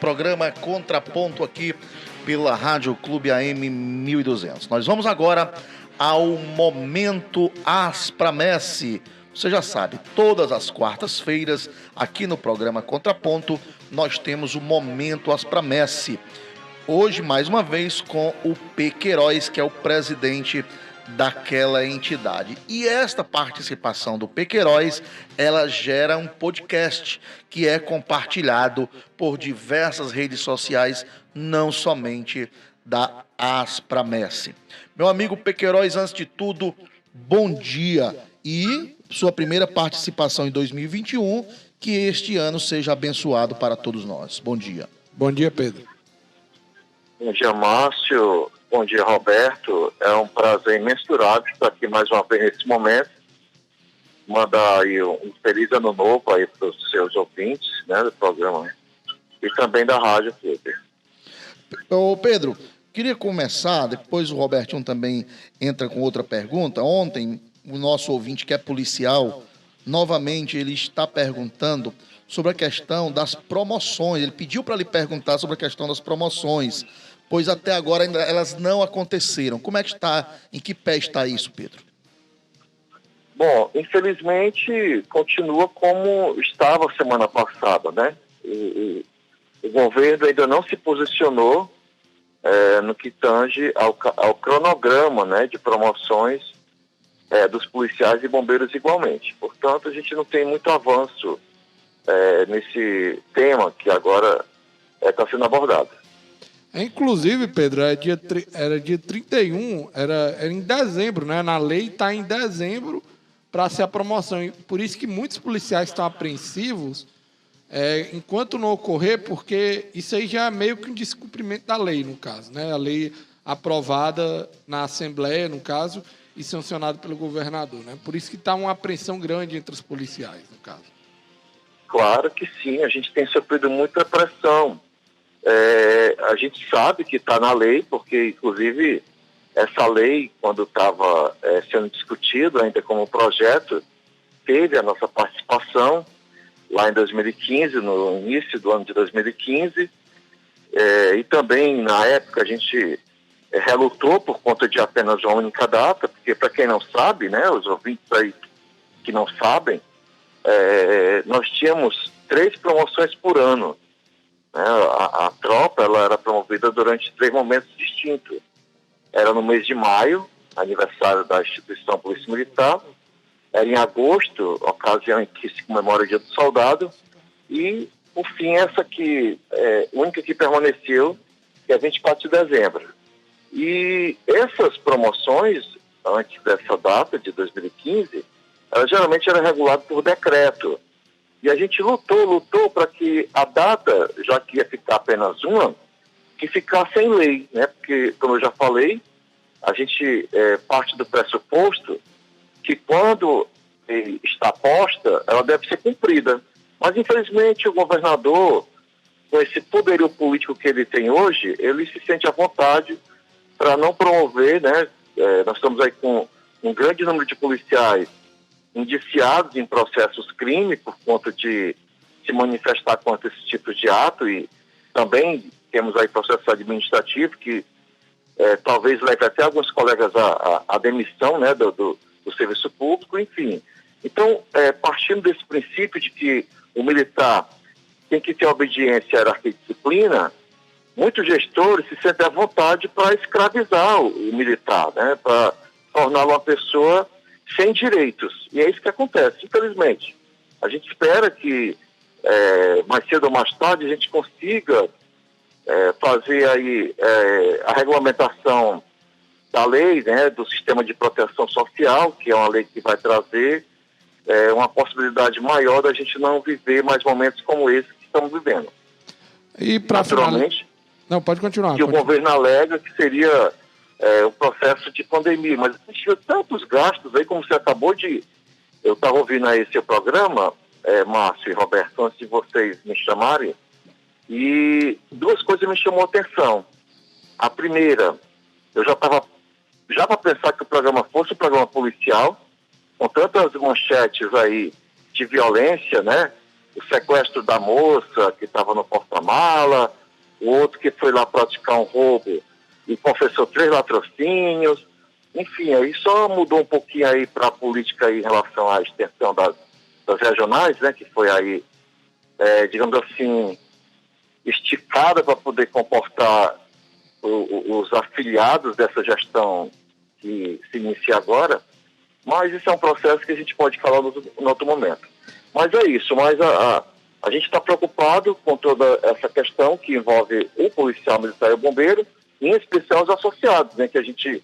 programa Contraponto aqui pela Rádio Clube AM 1200. Nós vamos agora ao Momento Aspramesse. Você já sabe, todas as quartas-feiras, aqui no programa Contraponto, nós temos o Momento Aspramesse. Hoje, mais uma vez, com o P. Queiroz, que é o presidente daquela entidade. E esta participação do P. Queiroz, ela gera um podcast que é compartilhado por diversas redes sociais, não somente da Aspramesse. Meu amigo P. Queiroz, antes de tudo, bom dia e sua primeira participação em 2021, que este ano seja abençoado para todos nós. Bom dia. Bom dia, Pedro. Bom dia, Márcio. Bom dia, Roberto. É um prazer imensurável estar aqui mais uma vez nesse momento. Mandar aí um feliz ano novo aí para os seus ouvintes, né, do programa, né? E também da Rádio Clube. Ô Pedro, queria começar, depois o Robertinho também entra com outra pergunta. Ontem, o nosso ouvinte que é policial, novamente ele está perguntando sobre a questão das promoções. Ele pediu para lhe perguntar sobre a questão das promoções, pois até agora ainda elas não aconteceram. Como é que está, em que pé está isso, Pedro? Bom, infelizmente continua como estava semana passada, né? O governo ainda não se posicionou no que tange ao cronograma, né, de promoções dos policiais e bombeiros igualmente. Portanto, a gente não tem muito avanço nesse tema que agora está sendo abordado. Inclusive, Pedro, era dia 31, era em dezembro, né? Na lei está em dezembro para ser a promoção. E por isso que muitos policiais estão apreensivos enquanto não ocorrer, porque isso aí já é meio que um descumprimento da lei, no caso, né? A lei aprovada na Assembleia, no caso, e sancionada pelo governador, né? Por isso que está uma apreensão grande entre os policiais, no caso. Claro que sim, a gente tem sofrido muita pressão. A gente sabe que está na lei, porque inclusive essa lei, quando estava sendo discutida ainda como projeto, teve a nossa participação lá em 2015, no início do ano de 2015, e também na época a gente relutou por conta de apenas uma única data, porque para quem não sabe, né, os ouvintes aí que não sabem, nós tínhamos 3 promoções por ano. Né? A tropa ela era promovida durante 3 momentos distintos. Era no mês de maio, aniversário da instituição Polícia Militar, era em agosto, ocasião em que se comemora o Dia do Soldado, e, por fim, essa que única que permaneceu, que é 24 de dezembro. E essas promoções, antes dessa data, de 2015, ela geralmente era regulada por decreto. E a gente lutou para que a data, já que ia ficar apenas uma, que ficasse em lei, né? Porque, como eu já falei, a gente parte do pressuposto que quando está posta, ela deve ser cumprida. Mas, infelizmente, o governador, com esse poderio político que ele tem hoje, ele se sente à vontade para não promover, né? Nós estamos aí com um grande número de policiais indiciados em processos crime por conta de se manifestar contra esse tipo de ato, e também temos aí processo administrativo que talvez leve até alguns colegas à demissão, né, do serviço público, enfim. Então, partindo desse princípio de que o militar tem que ter obediência, hierarquia e disciplina, muitos gestores se sentem à vontade para escravizar o militar, né, para torná-lo uma pessoa sem direitos. E é isso que acontece, infelizmente. A gente espera que mais cedo ou mais tarde a gente consiga fazer aí a regulamentação da lei, né, do sistema de proteção social, que é uma lei que vai trazer uma possibilidade maior da gente não viver mais momentos como esse que estamos vivendo. E naturalmente, não, pode continuar. Que o governo alega que seria o processo de pandemia, mas a gente viu tantos gastos aí, como você acabou de... Eu estava ouvindo aí seu programa, Márcio e Roberto, antes de vocês me chamarem, e 2 coisas me chamou a atenção. A primeira, eu já estava para pensar que o programa fosse um programa policial, com tantas manchetes aí de violência, né, o sequestro da moça que estava no porta-mala, o outro que foi lá praticar um roubo e confessou 3 latrocínios. Enfim, aí só mudou um pouquinho aí para a política aí em relação à extensão das regionais, né, que foi aí, digamos assim, esticada para poder comportar os afiliados dessa gestão que se inicia agora, mas isso é um processo que a gente pode falar no outro momento. Mas é isso, mas a gente está preocupado com toda essa questão que envolve o policial militar e o bombeiro, em especial os associados, né, que a gente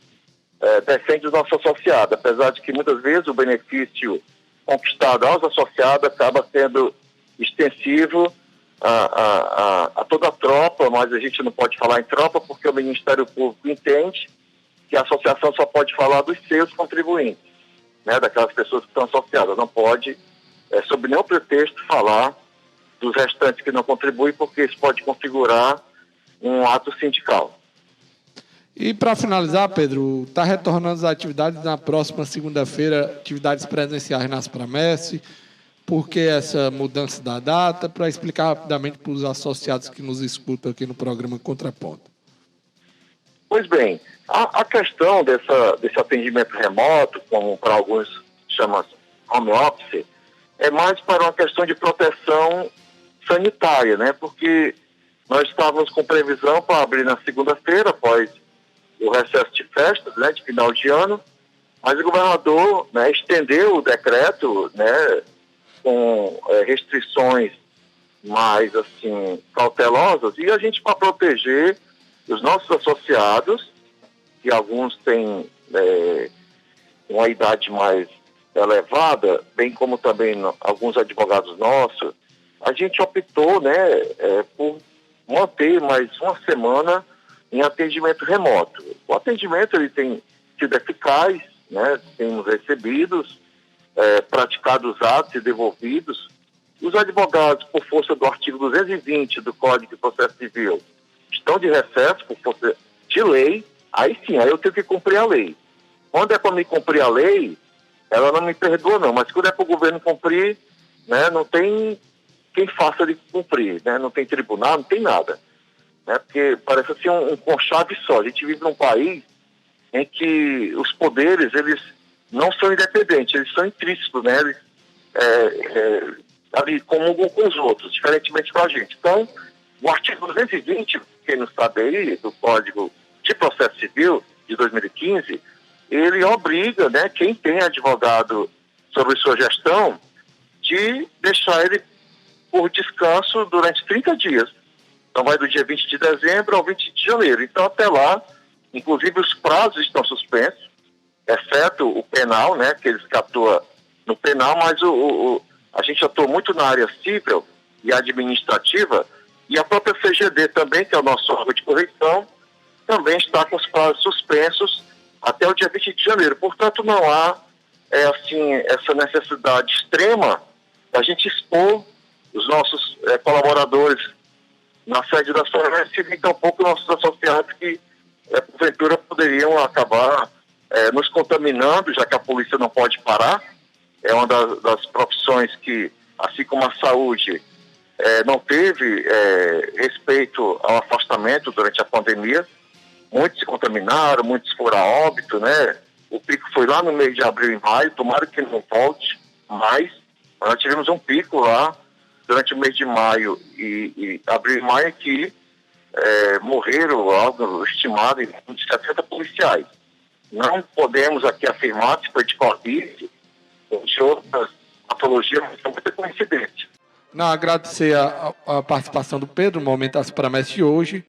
defende os nossos associados, apesar de que muitas vezes o benefício conquistado aos associados acaba sendo extensivo a toda a tropa, mas a gente não pode falar em tropa porque o Ministério Público entende que a associação só pode falar dos seus contribuintes, né, daquelas pessoas que estão associadas. Não pode, sob nenhum pretexto, falar dos restantes que não contribuem, porque isso pode configurar um ato sindical. E para finalizar, Pedro, está retornando as atividades na próxima segunda-feira, atividades presenciais nas Pramesse. Por que essa mudança da data? Para explicar rapidamente para os associados que nos escutam aqui no programa Contraponto. Pois bem, a questão desse atendimento remoto, como para alguns chama home office, é mais para uma questão de proteção sanitária, né? Porque nós estávamos com previsão para abrir na segunda-feira, após o recesso de festas, né, de final de ano, mas o governador, né, estendeu o decreto, né, com restrições mais, assim, cautelosas, e a gente, para proteger os nossos associados, que alguns têm uma idade mais elevada, bem como também alguns advogados nossos, a gente optou, né, por manter mais uma semana em atendimento remoto. O atendimento ele tem sido eficaz, né, temos recebidos, praticados atos e devolvidos. Os advogados, por força do artigo 220 do Código de Processo Civil, estão de recesso por força de lei, aí sim, aí eu tenho que cumprir a lei. Quando é para me cumprir a lei, ela não me perdoa não, mas quando é para o governo cumprir, né, não tem quem faça ele cumprir, né, não tem tribunal, não tem nada. Né, porque parece assim um conchave só. A gente vive num país em que os poderes, eles não são independentes, eles são intrínsecos, né, eles ali comungam com os outros, diferentemente da gente. Então, o artigo 220, quem não sabe aí, do Código de Processo Civil de 2015, ele obriga, né, quem tem advogado sobre sua gestão, de deixar ele por descanso durante 30 dias. Então vai do dia 20 de dezembro ao 20 de janeiro. Então até lá, inclusive os prazos estão suspensos, exceto o penal, né, que eles atuam no penal, mas a gente atua muito na área civil e administrativa, e a própria CGD também, que é o nosso órgão de correição, também está com os prazos suspensos até o dia 20 de janeiro. Portanto, não há essa necessidade extrema da gente expor os nossos colaboradores na sede da Sorense e tampouco nossos associados que, porventura, poderiam acabar nos contaminando, já que a polícia não pode parar. É uma das profissões que, assim como a saúde, não teve respeito ao afastamento durante a pandemia. Muitos se contaminaram, muitos foram a óbito, né? O pico foi lá no mês de abril e maio, tomara que não volte mais. Nós tivemos um pico lá durante o mês de maio e abril e maio que morreram, algo estimado, em 70 policiais. Não podemos aqui afirmar se foi de Covid ou de outras patologias, mas são muita coincidência. Não, agradecer a participação do Pedro no Momento das Promessas de hoje.